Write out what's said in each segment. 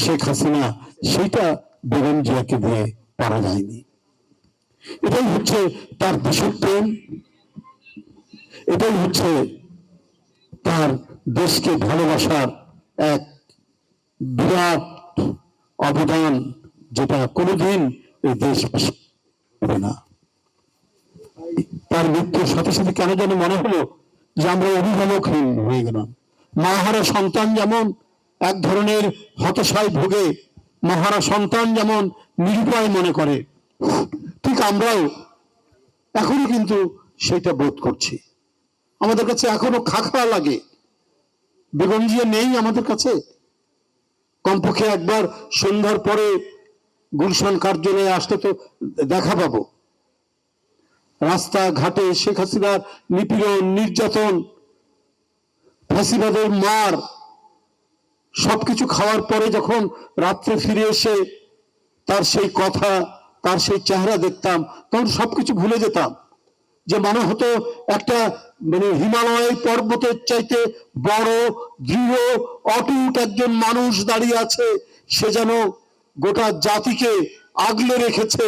শেখ হাসিনা সেটা বেগম জিয়াকে দিয়ে পারা যায়নি। এটাই হচ্ছে তার দেশপ্রেম, এটাই হচ্ছে তার দেশকে ভালোবাসার এক বিরাট অবদান, যেটা কোনোদিন এই দেশ পাবে না। তার মৃত্যুর সাথে সাথে কেন যেন মনে হলো যে আমরা অভিভাবকহীন হয়ে গেলাম। মাহারা সন্তান যেমন এক ধরনের হতাশায় ভোগে, মহারা সন্তান যেমন নিরুপায় মনে করে, ঠিক আমরাও এখনো কিন্তু সেটা বোধ করছি। আমাদের কাছে এখনো খাখা লাগে। বেগম জিয়া নেই আমাদের কাছে। কমপক্ষে একবার সন্ধ্যার পরে গুলশান কার্যালয়ে আসতে তো দেখা পাবো। রাস্তা ঘাটে শেখ হাসিনার নিপীড়ন, নির্যাতন, ফাঁসিবাদের মার সবকিছু খাওয়ার পরে যখন রাত্রে ফিরে এসে তার সেই কথা, তার সেই চেহারা দেখতাম, তখন সবকিছু ভুলে যেতাম। যে মনে হতো একটা হিমালয় পর্বতের চাইতে বড়, দৃঢ়, অটুট একজন মানুষ দাঁড়িয়ে আছে। সে যেন গোটা জাতিকে আগলে রেখেছে,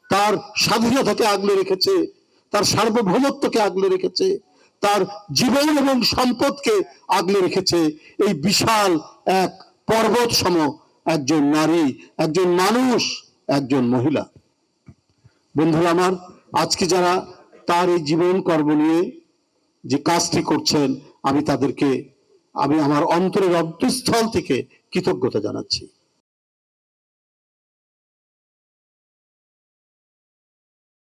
তার স্বাধীনতাকে আগলে রেখেছে, তার সার্বভৌমত্বকে আগলে রেখেছে, তার জীবন এবং সম্পদকে আগলে রেখেছে। এই বিশাল এক পর্বত সম একজন নারী, একজন মানুষ, একজন মহিলা। বন্ধুরা আমার, আজকে যারা তার এই জীবন কর্ম নিয়ে যে কাজটি করছেন, আমি তাদেরকে আমার অন্তরের অন্তঃস্থল থেকে কৃতজ্ঞতা জানাচ্ছি।